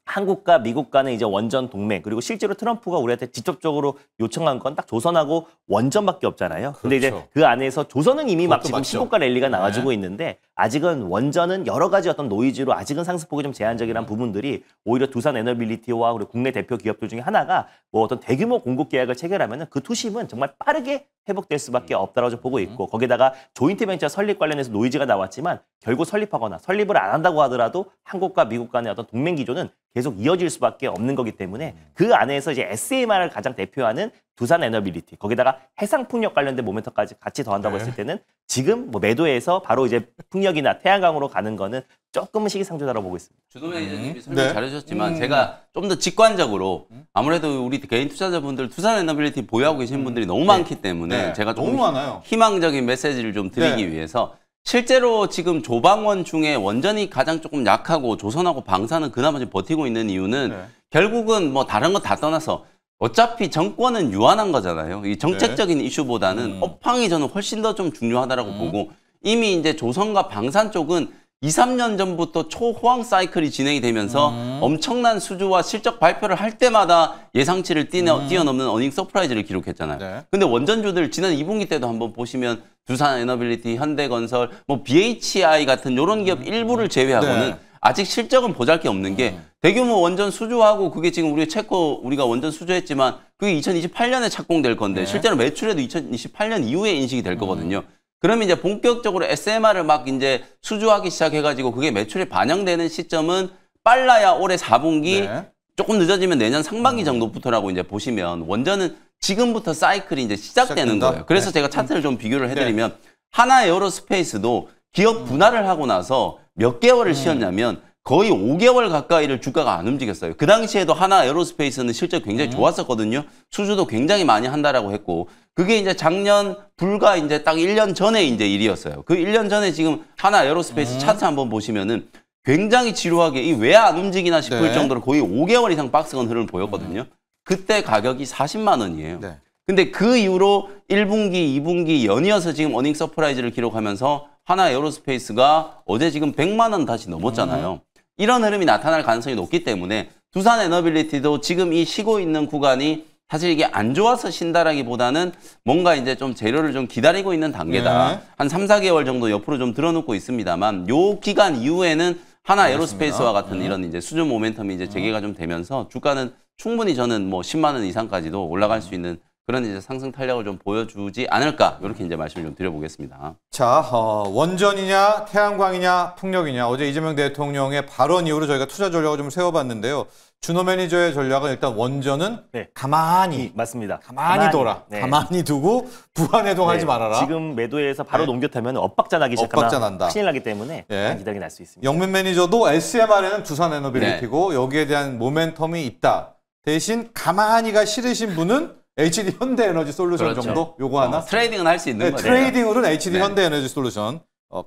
한국과 미국 간의 이제 원전 동맹 그리고 실제로 트럼프가 우리한테 직접적으로 요청한 건 딱 조선하고 원전밖에 없잖아요. 근데 이제 그렇죠. 그 안에서 조선은 이미 막 그것도 지금 맞죠. 신고가 랠리가 나와주고 네. 있는데 아직은 원전은 여러 가지 어떤 노이즈로 아직은 상승폭이 좀 제한적이란 부분들이 오히려 두산 에너빌리티와 우리 국내 대표 기업들 중에 하나가 뭐 어떤 대규모 공급 계약을 체결하면은 그 투심은 정말 빠르게 회복될 수밖에 없다고 좀 보고 있고 거기다가 조인트 벤처 설립 관련해서 노이즈가 나왔지만 결국 설립하거나 설립을 안 한다고 하더라도 한국과 미국 간의 어떤 동맹 기조는 계속 이어질 수밖에 없는 거기 때문에 그 안에서 이제 SMR을 가장 대표하는 두산 에너빌리티 거기다가 해상 풍력 관련된 모멘텀까지 같이 더한다고 네. 했을 때는 지금 뭐 매도에서 바로 이제 풍력이나 태양광으로 가는 거는 조금은 시기상조다라고 보고 있습니다. 주도면 이사님이 설명 네. 잘해주셨지만 제가 좀 더 직관적으로 아무래도 우리 개인 투자자분들 두산 에너빌리티 보유하고 계신 분들이 너무 많기 때문에 네. 제가 너무 좀 많아요. 희망적인 메시지를 좀 드리기 네. 위해서 실제로 지금 조방원 중에 원전이 가장 조금 약하고 조선하고 방사는 그나마 좀 버티고 있는 이유는 네. 결국은 뭐 다른 거 다 떠나서 어차피 정권은 유한한 거잖아요. 이 정책적인 이슈보다는 업황이 저는 훨씬 더 좀 중요하다라고 보고 이미 이제 조선과 방산 쪽은 2, 3년 전부터 초호황 사이클이 진행이 되면서 엄청난 수주와 실적 발표를 할 때마다 예상치를 뛰어넘는 어닝 서프라이즈를 기록했잖아요. 네. 근데 원전주들 지난 2분기 때도 한번 보시면 두산 에너빌리티, 현대건설, 뭐 BHI 같은 이런 기업 일부를 제외하고는 네. 아직 실적은 보잘게 없는 게 대규모 원전 수주하고 그게 지금 우리가 원전 수주했지만 그게 2028년에 착공될 건데 네. 실제로 매출에도 2028년 이후에 인식이 될 거거든요. 그러면 이제 본격적으로 SMR을 막 이제 수주하기 시작해가지고 그게 매출에 반영되는 시점은 빨라야 올해 4분기 네. 조금 늦어지면 내년 상반기 정도부터라고 이제 보시면 원전은 지금부터 사이클이 이제 시작되는 시작된다? 거예요. 그래서 네. 제가 차트를 좀 비교를 해드리면 하나 에어로스페이스도 기업 분할을 하고 나서 몇 개월을 쉬었냐면 거의 5개월 가까이를 주가가 안 움직였어요. 그 당시에도 하나 에어로스페이스는 실적 굉장히 좋았었거든요. 수주도 굉장히 많이 한다라고 했고 그게 이제 작년 불과 이제 딱 1년 전에 이제 일이었어요. 그 1년 전에 지금 하나 에어로스페이스 차트 한번 보시면은 굉장히 지루하게 이 왜 안 움직이나 싶을 네. 정도로 거의 5개월 이상 박스권 흐름을 보였거든요. 그때 가격이 40만 원이에요. 네. 근데 그 이후로 1분기, 2분기 연이어서 지금 어닝 서프라이즈를 기록하면서 하나 에어로스페이스가 어제 지금 100만 원 다시 넘었잖아요. 이런 흐름이 나타날 가능성이 높기 때문에 두산 에너빌리티도 지금 이 쉬고 있는 구간이 사실 이게 안 좋아서 쉰다라기보다는 뭔가 이제 좀 재료를 좀 기다리고 있는 단계다. 네. 한 3, 4개월 정도 옆으로 좀 들어놓고 있습니다만 요 기간 이후에는 하나 에어로스페이스와 같은 이런 이제 수준 모멘텀이 이제 재개가 좀 되면서 주가는 충분히 저는 뭐 10만 원 이상까지도 올라갈 수 있는 그런 이제 상승 탄력을 좀 보여주지 않을까 이렇게 이제 말씀을 좀 드려보겠습니다. 자, 원전이냐, 태양광이냐, 풍력이냐. 어제 이재명 대통령의 발언 이후로 저희가 투자 전략을 좀 세워봤는데요. 준호 매니저의 전략은 일단 원전은 네. 가만히 맞습니다. 가만히 둬라. 네. 가만히 두고 부안해동하지 네. 말아라. 지금 매도해서 바로 네. 넘겨타면 엇박자 나기 시작하면 엇박자 난다. 큰일 나기 때문에 네. 기다리게 날 수 있습니다. 영민 매니저도 SMR에는 두산 에너빌리티고 여기에 대한 모멘텀이 있다. 대신 가만히가 싫으신 분은 HD 현대에너지 솔루션 그렇죠. 정도? 요거 하나? 트레이딩은 할 수 있는 네, 거죠. 트레이딩으로는 HD 네. 현대에너지 솔루션.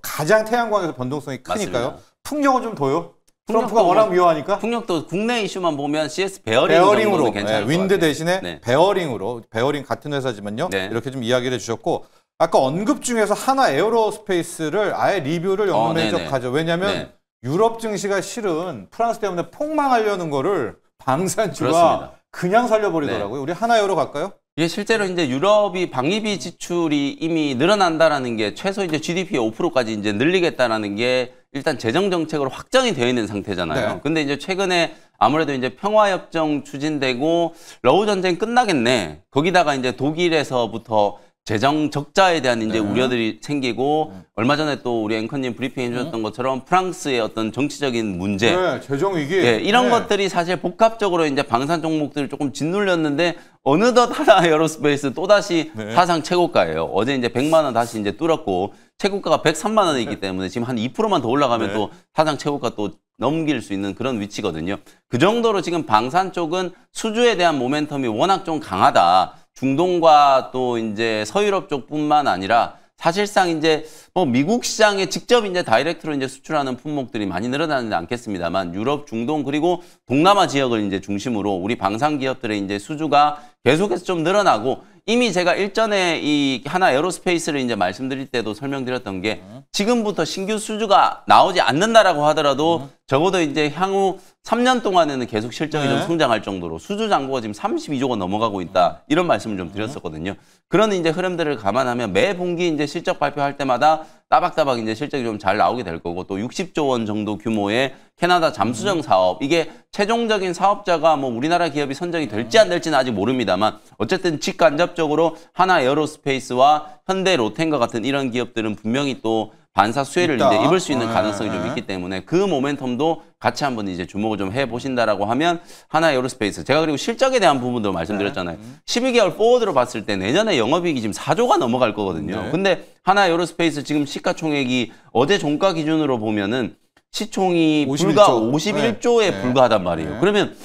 가장 태양광에서 변동성이 크니까요. 맞습니다. 풍력은 좀 둬요. 풍력도 트럼프가 워낙 위험하니까. 풍력도 국내 이슈만 보면 CS 베어링 베어링으로, 정도는 괜찮을 것 윈드 같아요. 대신에 네. 베어링으로, 베어링 같은 회사지만요. 네. 이렇게 좀 이야기를 해주셨고, 아까 언급 중에서 하나 에어로스페이스를 아예 리뷰를 영문 매니저 네네. 가죠. 왜냐하면 네. 유럽 증시가 실은 프랑스 때문에 폭망하려는 거를 방산주가 그렇습니다. 그냥 살려버리더라고요. 우리 하나 에어로 갈까요? 이게 실제로 이제 유럽이 방위비 지출이 이미 늘어난다라는 게 최소 이제 GDP의 5%까지 이제 늘리겠다라는 게 일단 재정 정책으로 확정이 되어 있는 상태잖아요. 네. 근데 이제 최근에 아무래도 이제 평화협정 추진되고 러우 전쟁 끝나겠네. 거기다가 이제 독일에서부터 재정 적자에 대한 이제 우려들이 생기고 얼마 전에 또 우리 앵커님 브리핑 해주셨던 것처럼 프랑스의 어떤 정치적인 문제 네, 재정 위기. 예, 이런 네. 것들이 사실 복합적으로 이제 방산 종목들을 조금 짓눌렸는데 어느덧 하나 에어로스페이스 또다시 네. 사상 최고가예요. 어제 이제 100만 원 다시 이제 뚫었고 최고가가 103만 원이기 때문에 지금 한 2%만 더 올라가면 네. 또 사상 최고가 또 넘길 수 있는 그런 위치거든요. 그 정도로 지금 방산 쪽은 수주에 대한 모멘텀이 워낙 좀 강하다. 중동과 또 이제 서유럽 쪽뿐만 아니라 사실상 이제 뭐 미국 시장에 직접 이제 다이렉트로 이제 수출하는 품목들이 많이 늘어나지 않겠습니다만 유럽, 중동 그리고 동남아 지역을 이제 중심으로 우리 방산 기업들의 이제 수주가 계속해서 좀 늘어나고 이미 제가 일전에 이 하나 에어로스페이스를 이제 말씀드릴 때도 설명드렸던 게 지금부터 신규 수주가 나오지 않는다라고 하더라도 적어도 이제 향후 3년 동안에는 계속 실적이 좀 성장할 정도로 수주 잔고가 지금 32조 원 넘어가고 있다. 이런 말씀을 좀 드렸었거든요. 그런 이제 흐름들을 감안하면 매 분기 이제 실적 발표할 때마다 따박따박 이제 실적이 좀 잘 나오게 될 거고 또 60조 원 정도 규모의 캐나다 잠수정 사업 이게 최종적인 사업자가 뭐 우리나라 기업이 선정이 될지 안 될지는 아직 모릅니다만 어쨌든 직간접적으로 하나 에어로스페이스와 현대 로텐과 같은 이런 기업들은 분명히 또 반사 수혜를 있다. 이제 입을 수 있는 가능성이 네. 좀 있기 때문에 그 모멘텀도 같이 한번 이제 주목을 좀 해보신다라고 하면 하나 에어로스페이스 제가 그리고 실적에 대한 부분도 말씀드렸잖아요. 12개월 포워드로 봤을 때 내년에 영업이익이 지금 4조가 넘어갈 거거든요. 네. 근데 하나 에어로스페이스 지금 시가총액이 어제 종가 기준으로 보면은 시총이 불과 51조에 네. 불과하단 말이에요. 네. 그러면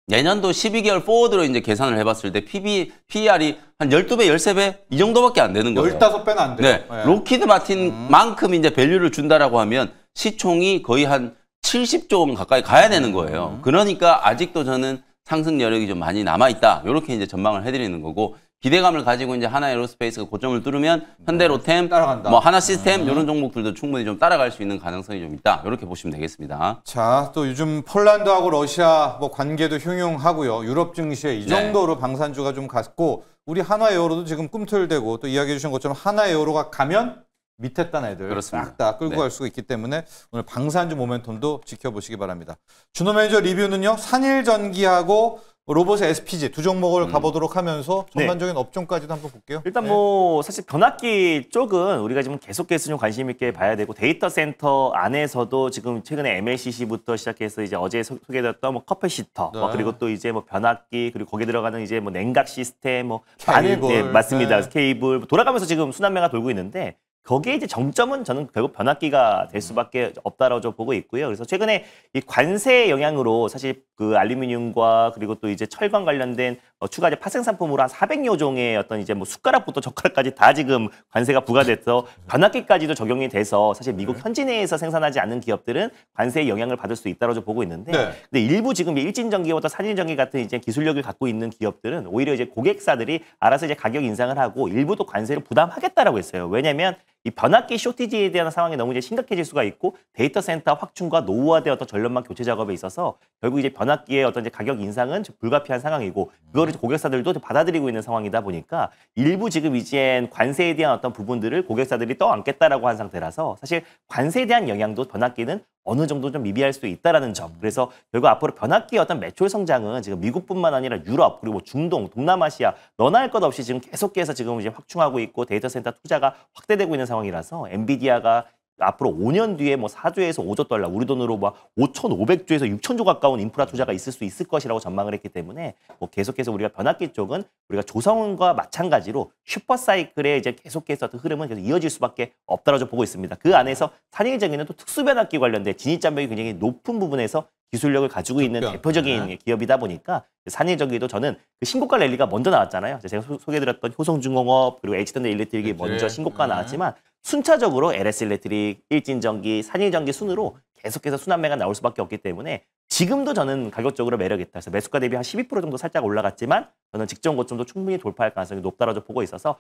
내년도 12개월 포워드로 이제 계산을 해봤을 때 PER이 한 12배, 13배 이 정도밖에 안 되는 거예요. 15배는 안 돼요. 네. 로키드 마틴만큼 이제 밸류를 준다라고 하면 시총이 거의 한 70조 원 가까이 가야 되는 거예요. 그러니까 아직도 저는 상승 여력이 좀 많이 남아 있다. 이렇게 이제 전망을 해드리는 거고 기대감을 가지고 이제 하나에어로스페이스가 고점을 뚫으면 현대로템, 따라간다. 뭐 하나시스템 이런 종목들도 충분히 좀 따라갈 수 있는 가능성이 좀 있다. 이렇게 보시면 되겠습니다. 자, 또 요즘 폴란드하고 러시아 뭐 관계도 흉흉하고요. 유럽 증시에 이 정도로 방산주가 좀 갔고 우리 하나에어로도 지금 꿈틀대고 또 이야기해 주신 것처럼 하나에어로가 가면 밑에 딴 애들 싹 다 끌고 갈 수가 있기 때문에 오늘 방산주 모멘텀도 지켜보시기 바랍니다. 준호 매니저 리뷰는요. 산일전기하고 로봇의 SPG 두 종목을 가보도록 하면서 전반적인 업종까지도 한번 볼게요. 일단 뭐 사실 변압기 쪽은 우리가 지금 계속해서 좀 관심 있게 봐야 되고 데이터 센터 안에서도 지금 최근에 MLCC부터 시작해서 이제 어제 소개됐던 뭐 커피시터 그리고 또 이제 뭐 변압기 그리고 거기에 들어가는 이제 뭐 냉각 시스템 뭐 많은 맞습니다. 케이블 돌아가면서 지금 순환매가 돌고 있는데 거기에 이제 정점은 저는 결국 변압기가 될 수밖에 없다라고 보고 있고요. 그래서 최근에 이 관세 영향으로 사실 그 알루미늄과 그리고 또 이제 철강 관련된 추가 이제 파생 상품으로 한 400여 종의 어떤 이제 뭐 숟가락부터 젓가락까지 다 지금 관세가 부과돼서 변압기까지도 적용이 돼서 사실 미국 현지 내에서 생산하지 않는 기업들은 관세의 영향을 받을 수 있다고 보고 있는데 근데 일부 지금 일진전기와 산일전기 같은 이제 기술력을 갖고 있는 기업들은 오히려 이제 고객사들이 알아서 이제 가격 인상을 하고 일부도 관세를 부담하겠다라고 했어요. 왜냐면 이 변압기 쇼티지에 대한 상황이 너무 이제 심각해질 수가 있고 데이터 센터 확충과 노후화된 어떤 전력망 교체 작업에 있어서 결국 이제 변압기의 어떤 이제 가격 인상은 불가피한 상황이고 그거를 고객사들도 받아들이고 있는 상황이다 보니까 일부 지금 이제 관세에 대한 어떤 부분들을 고객사들이 떠안겠다라고 한 상태라서 사실 관세에 대한 영향도 변압기는 어느 정도 좀 미비할 수 있다라는 점. 그래서 결국 앞으로 변압기의 어떤 매출 성장은 지금 미국뿐만 아니라 유럽 그리고 중동, 동남아시아 너나 할 것 없이 지금 계속해서 지금 이제 확충하고 있고 데이터 센터 투자가 확대되고 있는 상황이라서 엔비디아가 앞으로 5년 뒤에 뭐 4조에서 5조 달러, 우리 돈으로 뭐 5,500조에서 6,000조 가까운 인프라 투자가 있을 수 있을 것이라고 전망을 했기 때문에 뭐 계속해서 우리가 변압기 쪽은 우리가 조성과 마찬가지로 슈퍼사이클에 이제 계속해서 어떤 흐름은 계속 이어질 수밖에 없다라고 보고 있습니다. 그 안에서 산일전기는 또 특수변압기 관련된 진입장벽이 굉장히 높은 부분에서 기술력을 가지고 있는 대표적인 기업이다 보니까 산일전기도 저는 그 신고가 랠리가 먼저 나왔잖아요. 제가 소개해드렸던 효성중공업 그리고 H전자일렉트릭이 먼저 신고가 나왔지만 순차적으로 LS일렉트릭, 일진전기, 산일전기 순으로 계속해서 순환매가 나올 수밖에 없기 때문에 지금도 저는 가격적으로 매력있다. 그래서 매수가 대비 한 12% 정도 살짝 올라갔지만 저는 직전 고점도 충분히 돌파할 가능성이 높다라고 보고 있어서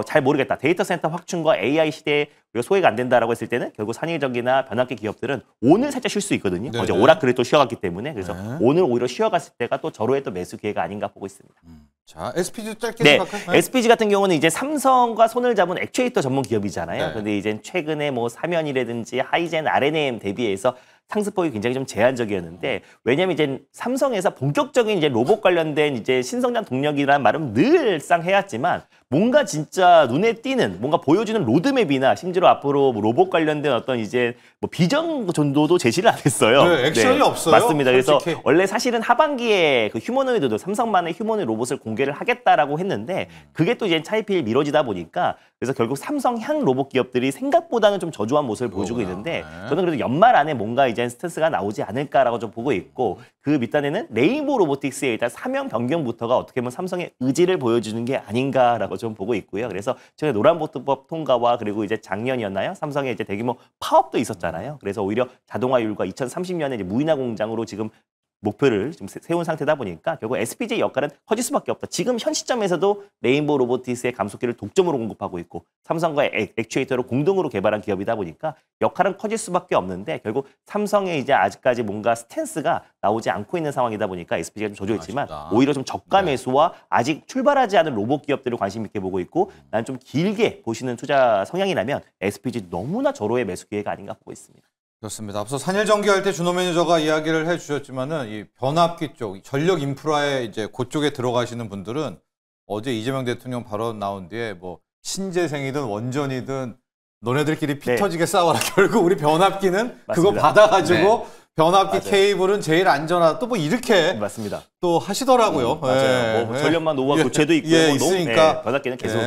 잘 모르겠다. 데이터 센터 확충과 AI 시대에 우리가 소외가 안 된다라고 했을 때는 결국 산일전기나 변압기 기업들은 오늘 살짝 쉴 수 있거든요. 어제 오라클이 또 쉬어갔기 때문에 그래서 오늘 오히려 쉬어갔을 때가 또 저로의 또 매수 기회가 아닌가 보고 있습니다. 자, SPG 짧게 생각할까요? SPG 같은 경우는 이제 삼성과 손을 잡은 액추에이터 전문 기업이잖아요. 근데 이제 최근에 뭐 사면이라든지 하이젠, RNM 대비해서 상승폭이 굉장히 좀 제한적이었는데 왜냐면 이제 삼성에서 본격적인 이제 로봇 관련된 이제 신성장 동력이라는 말은 늘상 해왔지만 뭔가 진짜 눈에 띄는 뭔가 보여주는 로드맵이나 심지어 앞으로 뭐 로봇 관련된 어떤 이제 뭐 비전 정도도 제시를 안 했어요. 네, 액션이 없어요. 맞습니다. 솔직히. 그래서 원래 사실은 하반기에 그 휴머노이드도 삼성만의 휴머노이드 로봇을 공개를 하겠다라고 했는데 그게 또 이제 차이필 미뤄지다 보니까 그래서 결국 삼성향 로봇 기업들이 생각보다는 좀 저조한 모습을 보여주고 있는데 저는 그래도 연말 안에 뭔가 이제 스탠스가 나오지 않을까라고 좀 보고 있고 그 밑단에는 레인보우 로보틱스의 일단 사명 변경부터가 어떻게 보면 삼성의 의지를 보여주는 게 아닌가라고 좀 보고 있고요. 그래서 최근에 노란보트법 통과와 그리고 이제 작년이었나요? 삼성의 이제 대규모 파업도 있었잖아요. 그래서 오히려 자동화율과 2030년에 이제 무인화 공장으로 지금 목표를 좀 세운 상태다 보니까 결국 SPG의 역할은 커질 수밖에 없다. 지금 현 시점에서도 레인보우 로보틱스의 감속기를 독점으로 공급하고 있고 삼성과 액추에이터로 공동으로 개발한 기업이다 보니까 역할은 커질 수밖에 없는데 결국 삼성의 이제 아직까지 뭔가 스탠스가 나오지 않고 있는 상황이다 보니까 SPG가 좀 저조했지만 오히려 좀 저가 매수와 아직 출발하지 않은 로봇 기업들을 관심 있게 보고 있고 난 좀 길게 보시는 투자 성향이라면 SPG 너무나 저로의 매수 기회가 아닌가 보고 있습니다. 그렇습니다. 앞서 산일전기 할 때 준호 매니저가 이야기를 해주셨지만은 이 변압기 쪽, 전력 인프라에 이제 그쪽에 들어가시는 분들은 어제 이재명 대통령 발언 나온 뒤에 뭐 신재생이든 원전이든 너네들끼리 피 터지게 싸워라. 결국 우리 변압기는 맞습니다. 그거 받아가지고 변압기 케이블은 제일 안전하다. 또 뭐 이렇게 맞습니다. 또 하시더라고요. 맞아요. 뭐 전력망 노후화 교체도 있고 있으니까 변압기는 계속.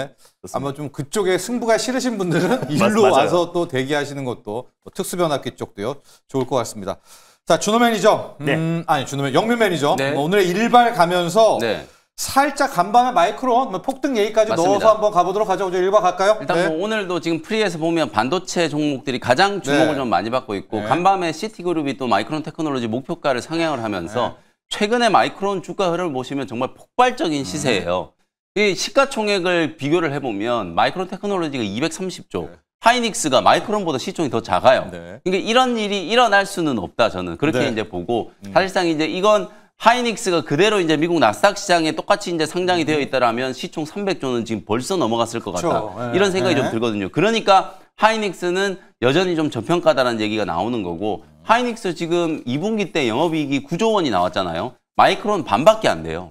아마 좀 그쪽에 승부가 싫으신 분들은 일로 와서 또 대기하시는 것도 뭐 특수변압기 쪽도요 좋을 것 같습니다. 자, 준호 매니저, 영민 매니저 오늘의 일발 가면서 살짝 간밤에 마이크론 폭등 얘기까지 맞습니다. 넣어서 한번 가보도록 하죠. 이제 일발 갈까요? 일단 뭐 오늘도 지금 프리에서 보면 반도체 종목들이 가장 주목을 좀 많이 받고 있고 간밤에 시티그룹이 또 마이크론 테크놀로지 목표가를 상향을 하면서 최근에 마이크론 주가 흐름을 보시면 정말 폭발적인 시세예요. 이 시가총액을 비교를 해보면 마이크론 테크놀로지가 230조, 네. 하이닉스가 마이크론보다 시총이 더 작아요. 네. 그러니까 이런 일이 일어날 수는 없다, 저는 그렇게 네. 이제 보고 사실상 이제 이건 하이닉스가 그대로 이제 미국 나스닥 시장에 똑같이 이제 상장이 되어 있다라면 시총 300조는 지금 벌써 넘어갔을 것 같다. 그렇죠. 네. 이런 생각이 네. 좀 들거든요. 그러니까 하이닉스는 여전히 좀 저평가다라는 얘기가 나오는 거고 하이닉스 지금 2분기 때 영업이익이 9조 원이 나왔잖아요. 마이크론 반밖에 안 돼요.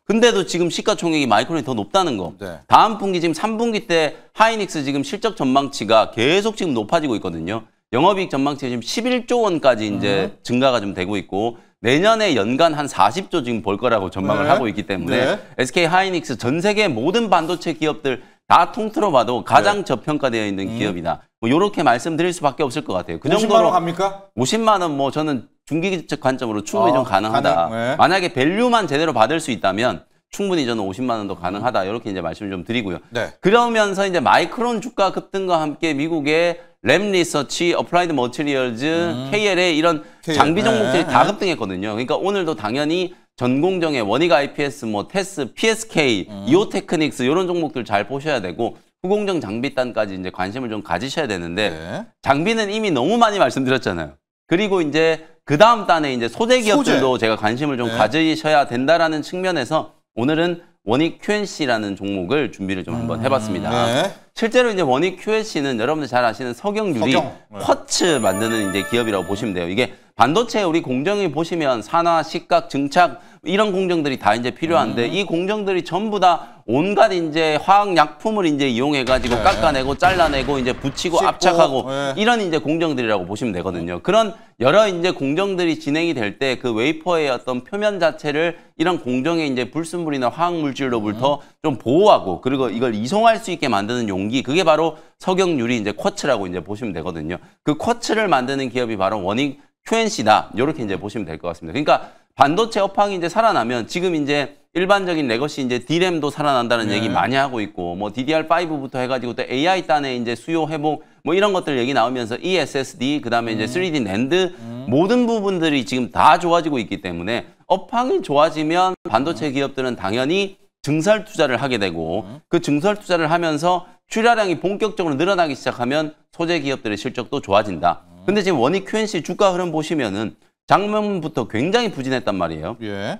근데도 지금 시가총액이 마이크론이 더 높다는 거. 네. 다음 분기 지금 3분기 때 하이닉스 지금 실적 전망치가 계속 지금 높아지고 있거든요. 영업이익 전망치가 지금 11조 원까지 이제 증가가 좀 되고 있고 내년에 연간 한 40조 지금 벌 거라고 전망을 네. 하고 있기 때문에 네. SK 하이닉스 전 세계 모든 반도체 기업들 다 통틀어 봐도 가장 네. 저평가되어 있는 기업이다. 뭐 이렇게 말씀드릴 수밖에 없을 것 같아요. 그 50만 정도로 원 갑니까? 50만 원 뭐 저는 중기적 관점으로 충분히 좀 가능하다. 가능? 네. 만약에 밸류만 제대로 받을 수 있다면 충분히 저는 50만 원도 가능하다. 이렇게 이제 말씀을 좀 드리고요. 네. 그러면서 이제 마이크론 주가 급등과 함께 미국의 램 리서치, 어플라이드 머티리얼즈, KLA 이런 KL. 장비 종목들이 네. 다 급등했거든요. 그러니까 오늘도 당연히 전공정의 원익 IPS, 뭐 테스, PSK, 이오테크닉스 이런 종목들 잘 보셔야 되고 후공정 장비단까지 이제 관심을 좀 가지셔야 되는데 네. 장비는 이미 너무 많이 말씀드렸잖아요. 그리고 이제 그 다음 단에 이제 소재 기업들도 제가 관심을 좀 네. 가지셔야 된다라는 측면에서 오늘은 원익 QNC라는 종목을 준비를 좀 한번 해봤습니다. 네. 실제로 이제 원익 QNC는 여러분들 잘 아시는 석영유리, 석영. 네. 쿼츠 만드는 이제 기업이라고 보시면 돼요. 이게 반도체 우리 공정이 보시면 산화, 식각, 증착 이런 공정들이 다 이제 필요한데 이 공정들이 전부 다 온갖 이제 화학 약품을 이제 이용해 가지고 네. 깎아내고 잘라내고 이제 붙이고 씻고, 압착하고 네. 이런 이제 공정들이라고 보시면 되거든요. 그런 여러 이제 공정들이 진행이 될 때 그 웨이퍼의 어떤 표면 자체를 이런 공정에 이제 불순물이나 화학 물질로부터 좀 보호하고 그리고 이걸 이송할 수 있게 만드는 용기 그게 바로 석영유리 이제 쿼츠라고 이제 보시면 되거든요. 그 쿼츠를 만드는 기업이 바로 원익 QNC다. 이렇게 이제 보시면 될 것 같습니다. 그러니까 반도체 업황이 이제 살아나면 지금 이제 일반적인 레거시 이제 D램도 살아난다는 네. 얘기 많이 하고 있고 뭐 DDR5부터 해가지고 또 AI 단의 이제 수요 회복 뭐 이런 것들 얘기 나오면서 ESSD 그다음에 이제 3D 낸드 모든 부분들이 지금 다 좋아지고 있기 때문에 업황이 좋아지면 반도체 기업들은 당연히 증설 투자를 하게 되고 그 증설 투자를 하면서 출하량이 본격적으로 늘어나기 시작하면 소재 기업들의 실적도 좋아진다. 근데 지금 원익 QNC 주가 흐름 보시면은 작년부터 굉장히 부진했단 말이에요. 예.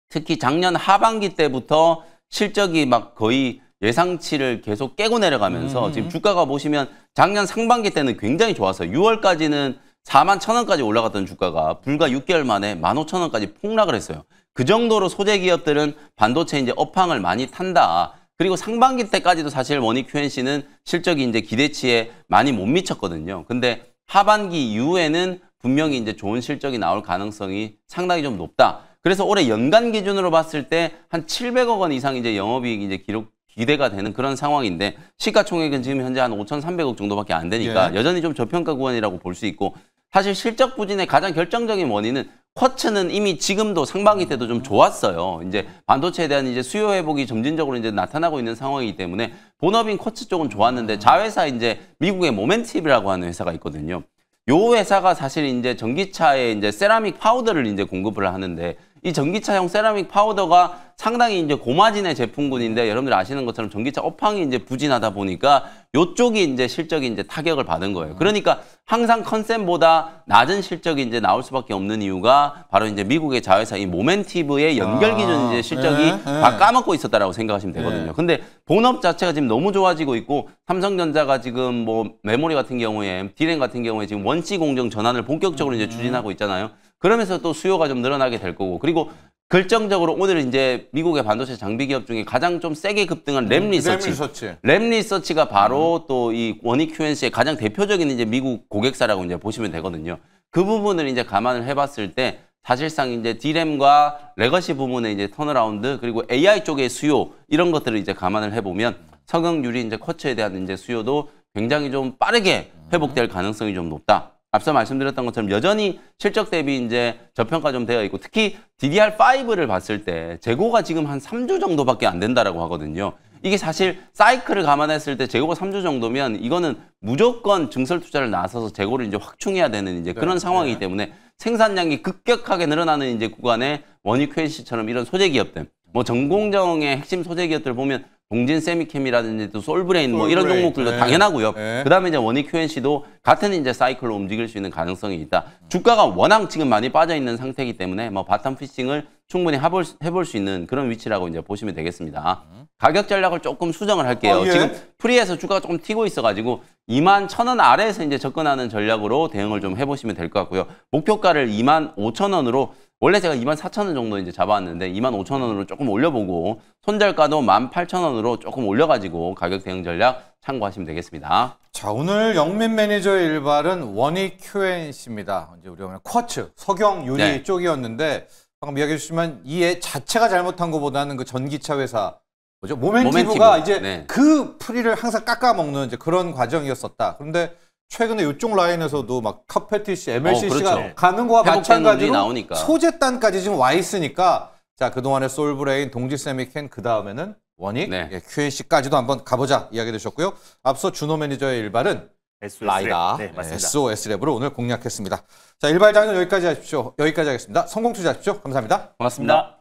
특히 작년 하반기 때부터 실적이 막 거의 예상치를 계속 깨고 내려가면서 지금 주가가 보시면 작년 상반기 때는 굉장히 좋았어요. 6월까지는 41,000원까지 올라갔던 주가가 불과 6개월 만에 15,000원까지 폭락을 했어요. 그 정도로 소재 기업들은 반도체 이제 업황을 많이 탄다. 그리고 상반기 때까지도 사실 원익 QNC는 실적이 이제 기대치에 많이 못 미쳤거든요. 근데 하반기 이후에는 분명히 이제 좋은 실적이 나올 가능성이 상당히 좀 높다. 그래서 올해 연간 기준으로 봤을 때 한 700억 원 이상 이제 영업이익이 이제 기대가 되는 그런 상황인데 시가총액은 지금 현재 한 5,300억 정도밖에 안 되니까 예. 여전히 좀 저평가 구간이라고 볼 수 있고 사실 실적 부진의 가장 결정적인 원인은 쿼츠는 이미 지금도 상반기 때도 좀 좋았어요. 이제 반도체에 대한 이제 수요 회복이 점진적으로 이제 나타나고 있는 상황이기 때문에 본업인 쿼츠 쪽은 좋았는데 자회사 이제 미국의 모멘티브라고 하는 회사가 있거든요. 요 회사가 사실 이제 전기차에 이제 세라믹 파우더를 이제 공급을 하는데 이 전기차용 세라믹 파우더가 상당히 이제 고마진의 제품군인데 여러분들 아시는 것처럼 전기차 업황이 이제 부진하다 보니까 요쪽이 이제 실적이 이제 타격을 받은 거예요. 그러니까 항상 컨센보다 낮은 실적이 이제 나올 수밖에 없는 이유가 바로 이제 미국의 자회사 이 모멘티브의 연결 기준 이제 실적이 다 까먹고 있었다라고 생각하시면 되거든요. 근데 본업 자체가 지금 너무 좋아지고 있고 삼성전자가 지금 뭐 메모리 같은 경우에 D램 같은 경우에 지금 원C 공정 전환을 본격적으로 이제 추진하고 있잖아요. 그러면서 또 수요가 좀 늘어나게 될 거고 그리고 결정적으로 오늘 이제 미국의 반도체 장비 기업 중에 가장 좀 세게 급등한 램 리서치. 램 리서치가 바로 또 이 원익 QNC의 가장 대표적인 이제 미국 고객사라고 이제 보시면 되거든요. 그 부분을 이제 감안을 해봤을 때 사실상 이제 D램과 레거시 부분의 이제 턴어라운드 그리고 AI 쪽의 수요 이런 것들을 이제 감안을 해보면 석영유리 이제 쿼츠에 대한 이제 수요도 굉장히 좀 빠르게 회복될 가능성이 좀 높다. 앞서 말씀드렸던 것처럼 여전히 실적 대비 이제 저평가 좀 되어 있고 특히 DDR5를 봤을 때 재고가 지금 한 3주 정도밖에 안 된다라고 하거든요. 이게 사실 사이클을 감안했을 때 재고가 3주 정도면 이거는 무조건 증설 투자를 나서서 재고를 이제 확충해야 되는 이제 그런 상황이기 때문에 생산량이 급격하게 늘어나는 이제 구간에 원익 QNC처럼 이런 소재 기업들, 뭐 전공정의 핵심 소재 기업들 보면 동진 세미캠이라든지 또 솔브레인 뭐 이런 종목들도 네. 당연하고요. 네. 그다음에 이제 원익 QNC도 같은 이제 사이클로 움직일 수 있는 가능성이 있다. 주가가 워낙 지금 많이 빠져 있는 상태이기 때문에 뭐 바텀 피싱을 충분히 해볼 수 있는 그런 위치라고 이제 보시면 되겠습니다. 가격 전략을 조금 수정을 할게요. 예. 지금 프리에서 주가가 조금 튀고 있어가지고 21,000원 아래에서 이제 접근하는 전략으로 대응을 좀 해보시면 될 것 같고요. 목표가를 25,000원으로 원래 제가 24,000원 정도 이제 잡아왔는데 25,000원으로 조금 올려보고 손절가도 18,000원으로 조금 올려가지고 가격 대응 전략 참고하시면 되겠습니다. 자, 오늘 영민 매니저의 일발은 원익 QNC입니다. 이제 우리가 쿼츠, 석영, 유리 네. 쪽이었는데 방금 이야기해 주시면 이 자체가 잘못한 것보다는 그 전기차 회사 뭐죠? 모멘티브가 이제 네. 그 프리를 항상 깎아먹는 이제 그런 과정이었었다. 그런데 최근에 이쪽 라인에서도 막 카페티시, MLCC가 그렇죠. 가는 거와 회복되는 놈들이 마찬가지로 나오니까. 소재단까지 지금 와 있으니까 자, 그동안의 솔브레인, 동지세미캔 그 다음에는 원익, 네. 예, QNC까지도 한번 가보자 이야기 되셨고요. 앞서 준호 매니저의 일발은 라이다, 네, 맞습니다. SOS랩으로 오늘 공략했습니다. 자, 일발장은 여기까지 하십시오. 여기까지 하겠습니다. 성공 투자하십시오. 감사합니다. 고맙습니다.